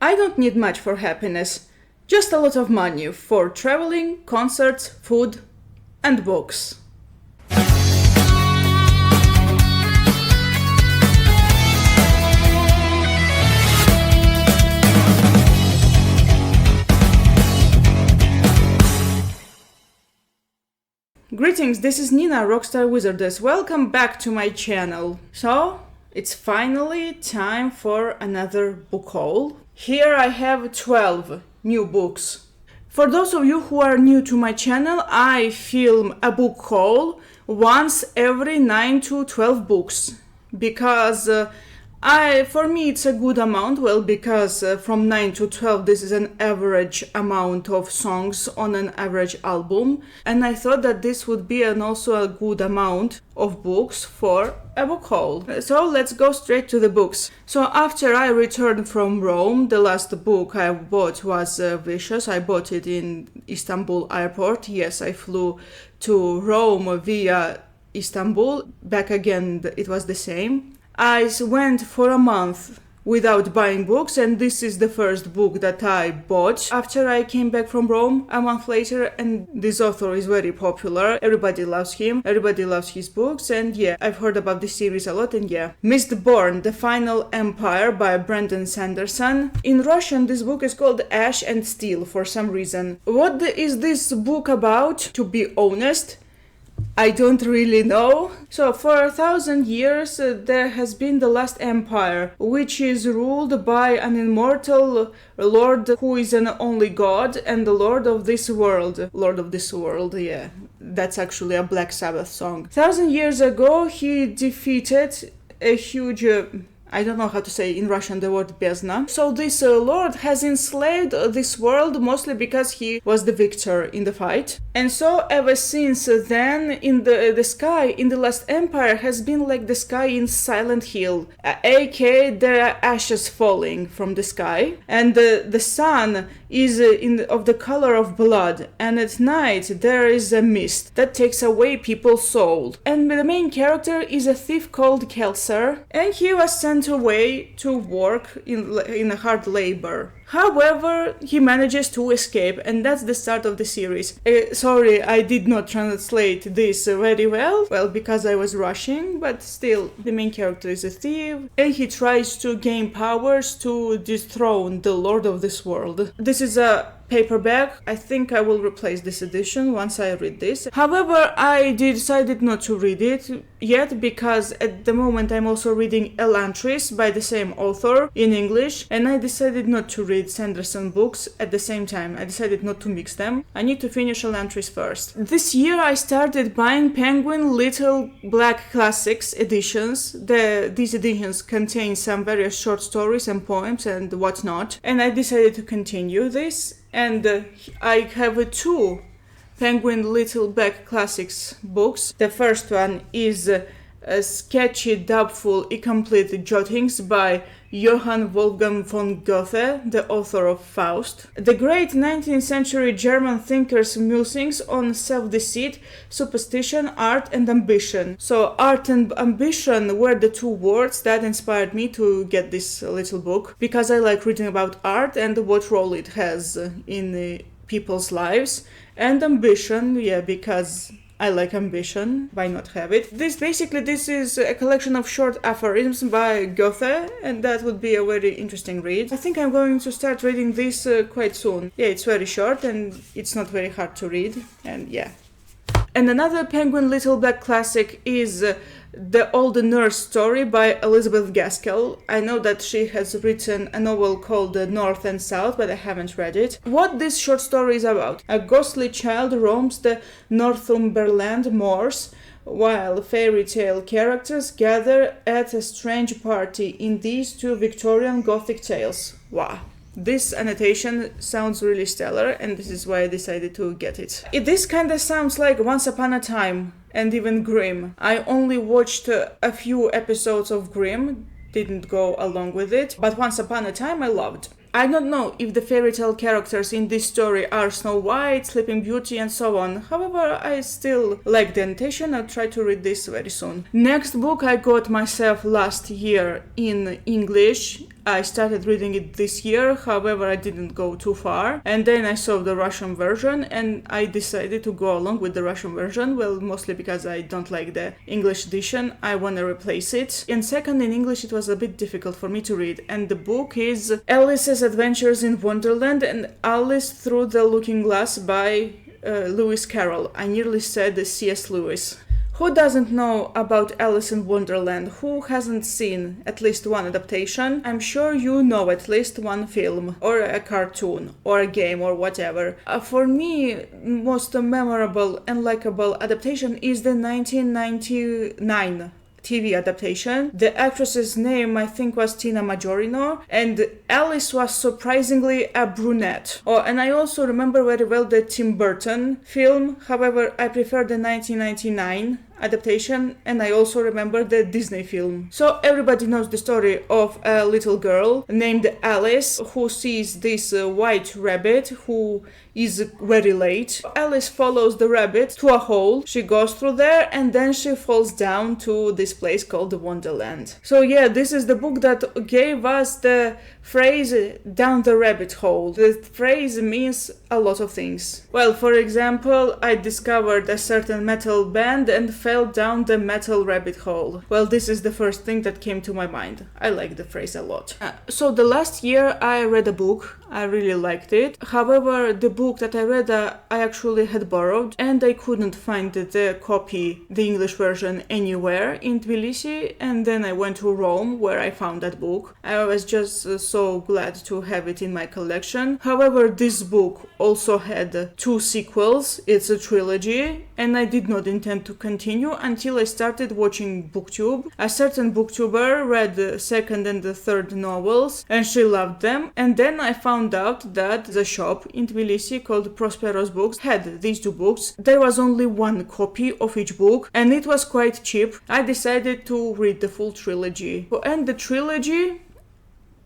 I don't need much for happiness, just a lot of money for traveling, concerts, food, and books. Greetings, this is Nina, Rockstar Wizardess. Welcome back to my channel. So, it's finally time for another book haul. Here I have 12 new books. For those of you who are new to my channel, I film a book haul once every 9 to 12 books. Because for me it's a good amount, because from 9 to 12 this is an average amount of songs on an average album, and I thought that this would be also a good amount of books for a book haul. So let's go straight to the books. So after I returned from Rome, the last book I bought was Vicious. I bought it in Istanbul airport. Yes, I flew to Rome via Istanbul. Back again, it was the same. I went for a month without buying books, and this is the first book that I bought after I came back from Rome a month later, and this author is very popular. Everybody loves him, everybody loves his books, and yeah, I've heard about this series a lot, and yeah. Mistborn, The Final Empire by Brandon Sanderson. In Russian, this book is called Ash and Steel for some reason. What is this book about? To be honest, I don't really know. So for 1,000 years there has been the last empire, which is ruled by an immortal lord who is an only god and the lord of this world. Lord of this world, yeah. That's actually a Black Sabbath song. 1,000 years ago he defeated a huge... I don't know how to say in Russian the word bezna. So this lord has enslaved this world mostly because he was the victor in the fight. And so ever since then, in the sky in the last empire has been like the sky in Silent Hill, aka there are ashes falling from the sky, and the sun is of the color of blood, and at night there is a mist that takes away people's soul. And the main character is a thief called Kelser, and he was sent away to work in hard labor. However, he manages to escape, and that's the start of the series. Sorry, I did not translate this very well, because I was rushing, but still, the main character is a thief, and he tries to gain powers to dethrone the Lord of this world. This is a paperback. I think I will replace this edition once I read this. However, I decided not to read it yet because at the moment I'm also reading Elantris by the same author in English, and I decided not to read Sanderson books at the same time. I decided not to mix them. I need to finish Elantris first. This year I started buying Penguin Little Black Classics editions. These editions contain some various short stories and poems and whatnot, and I decided to continue this. And I have 2 Penguin Little Black Classics books. The first one is sketchy, doubtful, incomplete jottings by Johann Wolfgang von Goethe, the author of Faust. The great 19th century German thinker's musings on self-deceit, superstition, art and ambition. So art and ambition were the 2 words that inspired me to get this little book, because I like reading about art and what role it has in people's lives. And ambition, yeah, because I like ambition, why not have it? This is a collection of short aphorisms by Goethe, and that would be a very interesting read. I think I'm going to start reading this quite soon. Yeah, it's very short and it's not very hard to read, and yeah. And another Penguin Little Black Classic is The Old Nurse Story by Elizabeth Gaskell. I know that she has written a novel called North and South, but I haven't read it. What this short story is about: a ghostly child roams the Northumberland moors while fairy tale characters gather at a strange party in these 2 Victorian Gothic tales. Wow. This annotation sounds really stellar, and this is why I decided to get it. This kinda sounds like Once Upon a Time, and even Grimm. I only watched a few episodes of Grimm, didn't go along with it, but Once Upon a Time I loved. I don't know if the fairy tale characters in this story are Snow White, Sleeping Beauty and so on. However, I still like the annotation. I'll try to read this very soon. Next book I got myself last year in English. I started reading it this year, however I didn't go too far. And then I saw the Russian version and I decided to go along with the Russian version, well, mostly because I don't like the English edition, I want to replace it. And second, in English it was a bit difficult for me to read, and the book is Alice's Adventures in Wonderland and Alice Through the Looking Glass by Lewis Carroll. I nearly said C.S. Lewis. Who doesn't know about Alice in Wonderland? Who hasn't seen at least one adaptation? I'm sure you know at least one film, or a cartoon, or a game, or whatever. For me, most memorable and likable adaptation is the 1999 TV adaptation. The actress's name, I think, was Tina Majorino, and Alice was surprisingly a brunette. Oh, and I also remember very well the Tim Burton film, however, I prefer the 1999 adaptation, and I also remember the Disney film. So everybody knows the story of a little girl named Alice who sees this white rabbit who is very late. Alice follows the rabbit to a hole, she goes through there, and then she falls down to this place called the Wonderland. So yeah, this is the book that gave us the phrase down the rabbit hole. The phrase means a lot of things. Well, for example, I discovered a certain metal band and fell down the metal rabbit hole. Well, this is the first thing that came to my mind. I like the phrase a lot. So the last year I read a book. I really liked it. However, the book that I read I actually had borrowed, and I couldn't find the copy, the English version, anywhere in Tbilisi, and then I went to Rome where I found that book. I was just so glad to have it in my collection. However, this book also had 2 sequels. It's a trilogy, and I did not intend to continue until I started watching BookTube. A certain booktuber read the second and the third novels, and she loved them, and then I found out that the shop in Tbilisi called Prosperos Books had these 2 books. There was only 1 copy of each book, and it was quite cheap. I decided to read the full trilogy. And the trilogy,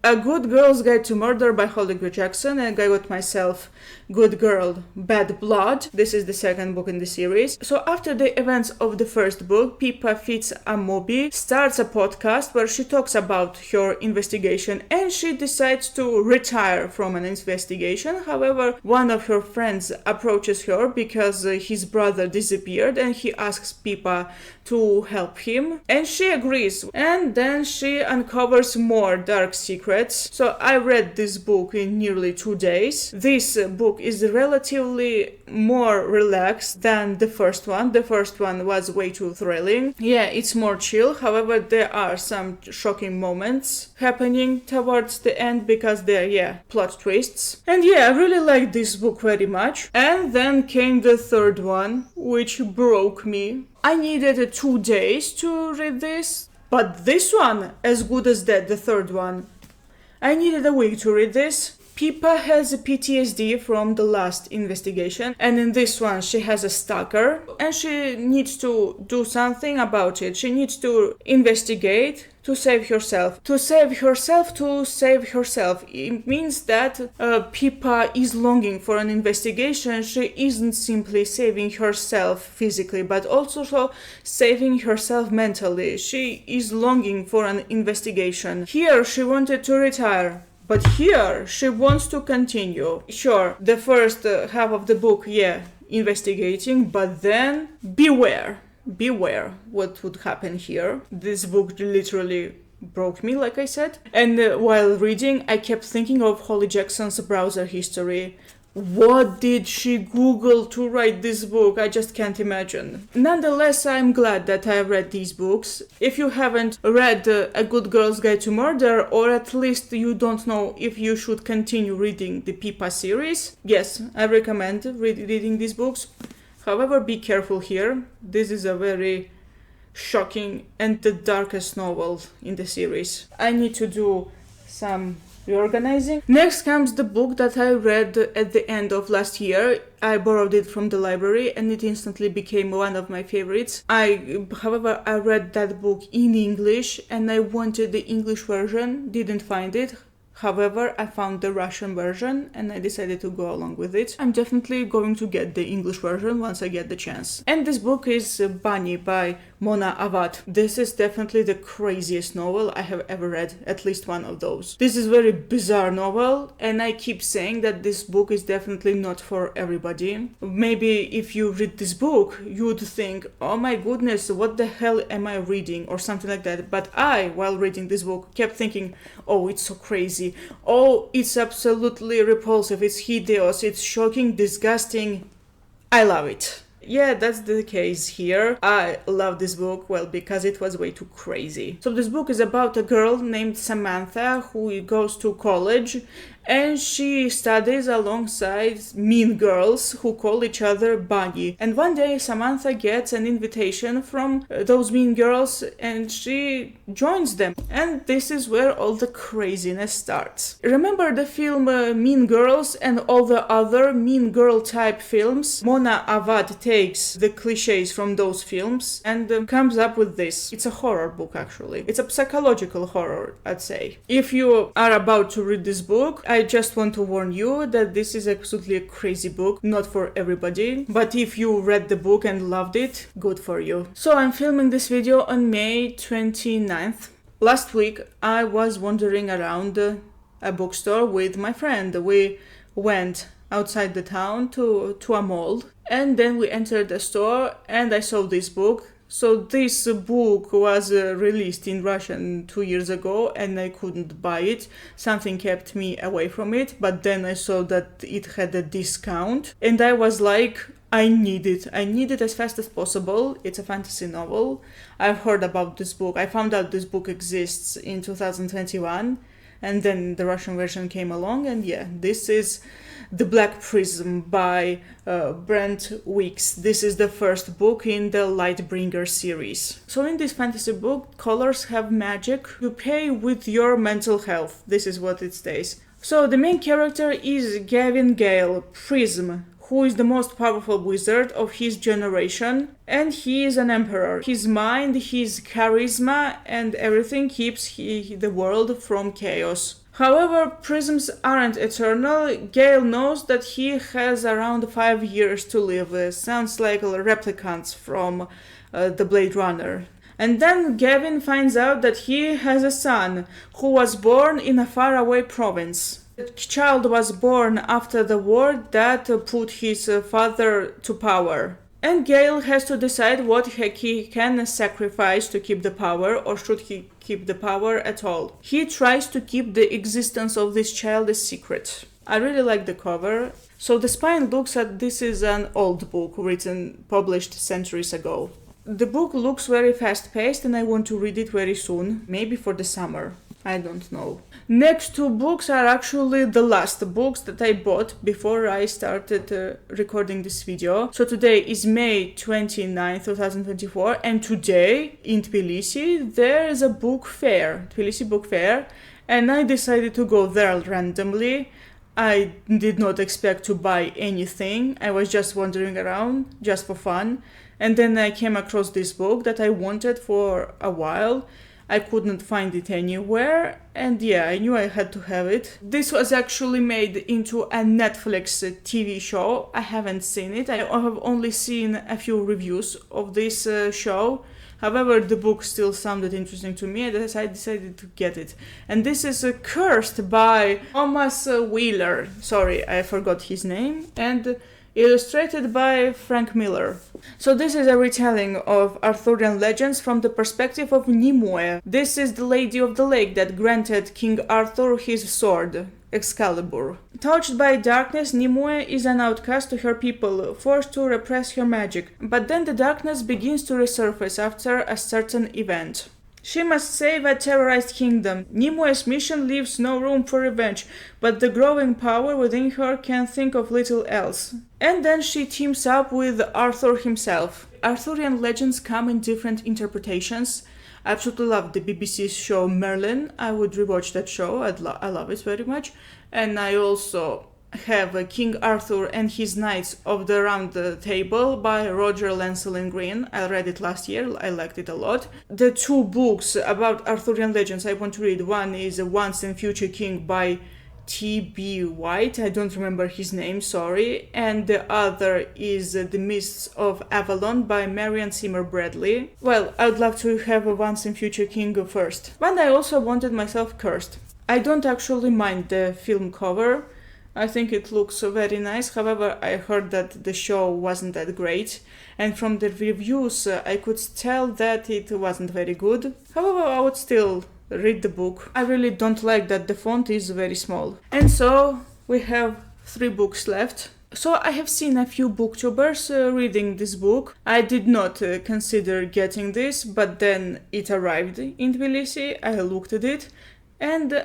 A Good Girl's Guide to Murder by Holly Gray Jackson, and I got myself Good Girl, Bad Blood. This is the second book in the series. So after the events of the first book, Pippa Fitz-Amobi starts a podcast where she talks about her investigation, and she decides to retire from an investigation. However, one of her friends approaches her because his brother disappeared, and he asks Pippa to help him, and she agrees, and then she uncovers more dark secrets. So I read this book in nearly 2 days. This book is relatively more relaxed than the first one. The first one was way too thrilling. Yeah, it's more chill. However, there are some shocking moments happening towards the end because they're, plot twists. And yeah, I really liked this book very much. And then came the third one, which broke me. I needed 2 days to read this, but this one, as good as that, the third one, I needed a week to read this. Pippa has a PTSD from the last investigation, and in this one she has a stalker, and she needs to do something about it. She needs to investigate to save herself. To save herself. It means that Pippa is longing for an investigation. She isn't simply saving herself physically, but also saving herself mentally. She is longing for an investigation. Here she wanted to retire, but here she wants to continue. Sure, the first half of the book, investigating, but then beware what would happen here. This book literally broke me, like I said. And while reading, I kept thinking of Holly Jackson's browser history. What did she Google to write this book? I just can't imagine. Nonetheless, I'm glad that I read these books. If you haven't read A Good Girl's Guide to Murder, or at least you don't know if you should continue reading the Pippa series, yes, I recommend reading these books. However, be careful here. This is a very shocking and the darkest novel in the series. I need to do some reorganizing. Next comes the book that I read at the end of last year. I borrowed it from the library and it instantly became one of my favorites. However, I read that book in English and I wanted the English version, didn't find it. However, I found the Russian version and I decided to go along with it. I'm definitely going to get the English version once I get the chance. And this book is Bunny by Mona Awad. This is definitely the craziest novel I have ever read, at least one of those. This is a very bizarre novel, and I keep saying that this book is definitely not for everybody. Maybe if you read this book, you would think, oh my goodness, what the hell am I reading, or something like that. But I, while reading this book, kept thinking, oh, it's so crazy. Oh, it's absolutely repulsive. It's hideous. It's shocking, disgusting. I love it. Yeah, that's the case here. I love this book, well, because it was way too crazy. So this book is about a girl named Samantha who goes to college, and she studies alongside mean girls who call each other Bunny. And one day Samantha gets an invitation from those mean girls, and she joins them. And this is where all the craziness starts. Remember the film Mean Girls and all the other mean girl type films? Mona Awad takes the cliches from those films and comes up with this. It's a horror book, actually. It's a psychological horror, I'd say. If you are about to read this book, I just want to warn you that this is absolutely a crazy book, not for everybody. But if you read the book and loved it, good for you. So I'm filming this video on May 29th. Last week, I was wandering around a bookstore with my friend. We went outside the town to a mall, and then we entered the store and I saw this book. So this book was released in Russian 2 years ago, and I couldn't buy it. Something kept me away from it, but then I saw that it had a discount, and I was like, I need it. I need it as fast as possible. It's a fantasy novel. I've heard about this book. I found out this book exists in 2021, and then the Russian version came along, and yeah, this is The Black Prism by Brent Weeks. This is the first book in the Lightbringer series. So in this fantasy book, colors have magic. You pay with your mental health. This is what it states. So the main character is Gavin Gale, Prism, who is the most powerful wizard of his generation, and he is an emperor. His mind, his charisma, and everything keeps the world from chaos. However, prisms aren't eternal. Gale knows that he has around 5 years to live. Sounds like replicants from the Blade Runner. And then Gavin finds out that he has a son who was born in a faraway province. The child was born after the war that put his father to power. And Gale has to decide what he can sacrifice to keep the power, or should he keep the power at all. He tries to keep the existence of this child a secret. I really like the cover. So the spine looks at this is an old book published centuries ago. The book looks very fast-paced, and I want to read it very soon, maybe for the summer. I don't know. Next two books are actually the last books that I bought before I started recording this video. So today is May 29, 2024, and today in Tbilisi there is a book fair, Tbilisi Book Fair, and I decided to go there randomly. I did not expect to buy anything. I was just wandering around, just for fun, and then I came across this book that I wanted for a while. I couldn't find it anywhere, and yeah, I knew I had to have it. This was actually made into a Netflix TV show. I haven't seen it. I have only seen a few reviews of this show. However, the book still sounded interesting to me, and I decided to get it. And this is Cursed by Thomas Wheeler. Sorry, I forgot his name. And illustrated by Frank Miller. So this is a retelling of Arthurian legends from the perspective of Nimue. This is the Lady of the Lake that granted King Arthur his sword, Excalibur. Touched by darkness, Nimue is an outcast to her people, forced to repress her magic. But then the darkness begins to resurface after a certain event. She must save a terrorized kingdom. Nimue's mission leaves no room for revenge, but the growing power within her can think of little else. And then she teams up with Arthur himself. Arthurian legends come in different interpretations. I absolutely love the BBC show Merlin. I would rewatch that show. I love it very much. And I also have King Arthur and His Knights of the Round Table by Roger Lancelin Green. I read it last year. I liked it a lot. The two books about Arthurian legends I want to read. One is Once and Future King by T.B. White, I don't remember his name, sorry, and the other is The Mists of Avalon by Marion Zimmer Bradley. Well, I would love to have a Once and Future King first. But I also wanted myself Cursed. I don't actually mind the film cover. I think it looks very nice, however, I heard that the show wasn't that great, and from the reviews I could tell that it wasn't very good. However, I would still read the book. I really don't like that the font is very small. And so we have 3 books left. So I have seen a few booktubers reading this book. I did not consider getting this, but then it arrived in Tbilisi. I looked at it and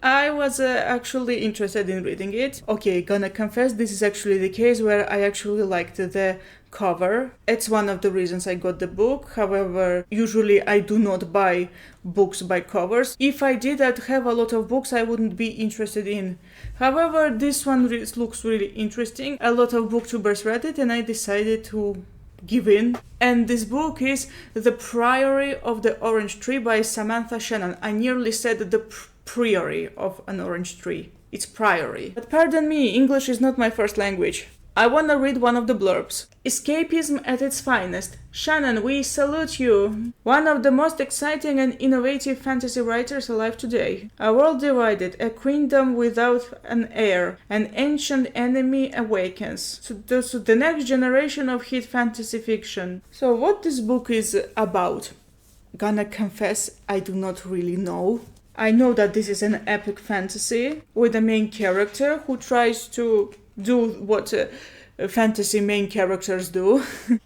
I was actually interested in reading it. Okay, gonna confess, this is actually the case where I actually liked the cover. It's one of the reasons I got the book. However, usually I do not buy books by covers. If I did, I'd have a lot of books I wouldn't be interested in. However, this one looks really interesting. A lot of booktubers read it and I decided to give in. And this book is The Priory of the Orange Tree by Samantha Shannon. I nearly said the priory of an orange tree. It's priory. But pardon me, English is not my first language. I wanna read one of the blurbs. Escapism at its finest. Shannon, we salute you. One of the most exciting and innovative fantasy writers alive today. A world divided, a kingdom without an heir, an ancient enemy awakens. So the next generation of hit fantasy fiction. So what this book is about? Gonna confess, I do not really know. I know that this is an epic fantasy with a main character who tries to do what fantasy main characters do.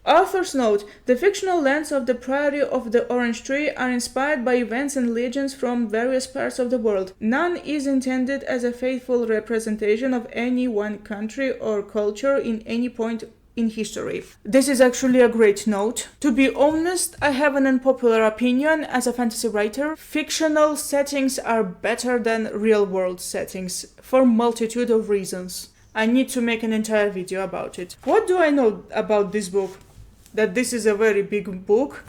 Author's note: the fictional lands of the Priory of the Orange Tree are inspired by events and legends from various parts of the world. None is intended as a faithful representation of any one country or culture in any point in history. This is actually a great note. To be honest, I have an unpopular opinion as a fantasy writer. Fictional settings are better than real-world settings for multitude of reasons. I need to make an entire video about it. What do I know about this book? That this is a very big book.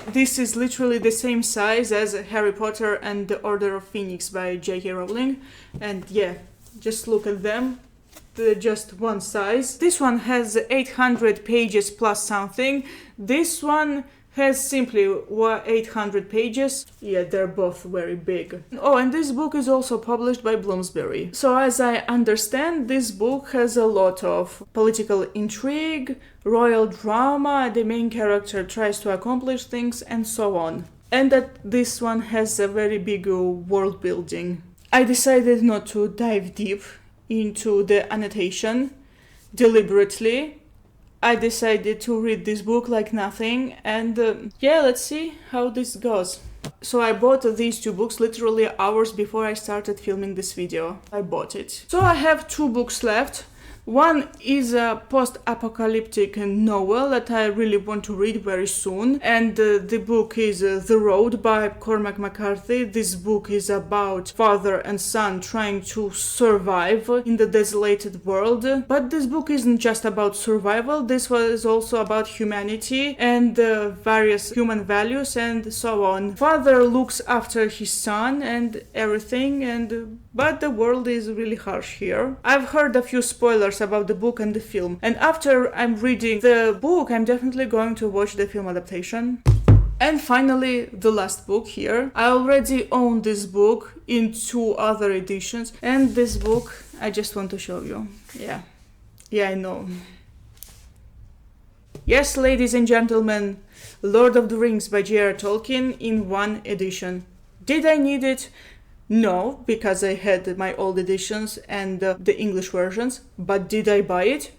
This is literally the same size as Harry Potter and the Order of Phoenix by J.K. Rowling. And yeah, just look at them. They're just one size. This one has 800 pages plus something. This one has simply 800 pages. Yeah, they're both very big. Oh, and this book is also published by Bloomsbury. So as I understand, this book has a lot of political intrigue, royal drama, the main character tries to accomplish things, and so on. And that this one has a very big world building. I decided not to dive deep into the annotation deliberately. I decided to read this book like nothing, and yeah, let's see how this goes. So I bought these 2 books literally hours before I started filming this video. I bought it. So I have 2 books left. One is a post-apocalyptic novel that I really want to read very soon, and the book is The Road by Cormac McCarthy. This book is about father and son trying to survive in the desolated world. But this book isn't just about survival, this was also about humanity and various human values and so on. Father looks after his son and everything, but the world is really harsh here. I've heard a few spoilers about the book and the film, and after I'm reading the book, I'm definitely going to watch the film adaptation. And finally, the last book here. I already own this book in 2 other editions, and this book I just want to show you. Yeah, I know. Yes, ladies and gentlemen, Lord of the Rings by J.R. Tolkien in 1 edition. Did I need it? No, because I had my old editions and the English versions. But did I buy it?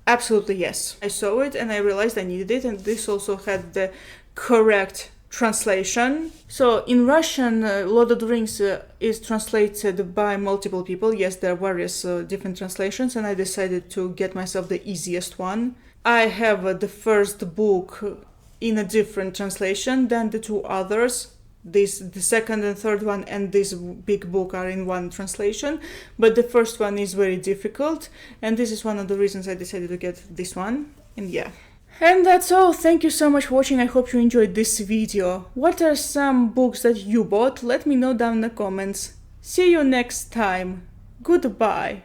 Absolutely yes. I saw it and I realized I needed it, and this also had the correct translation. So in Russian, Lord of the Rings is translated by multiple people. Yes, there are various different translations, and I decided to get myself the easiest one. I have the first book in a different translation than the 2 others. The second and third one and this big book are in 1 translation, but the first one is very difficult, and this is one of the reasons I decided to get this one. And yeah. And that's all. Thank you so much for watching. I hope you enjoyed this video. What are some books that you bought? Let me know down in the comments. See you next time. Goodbye.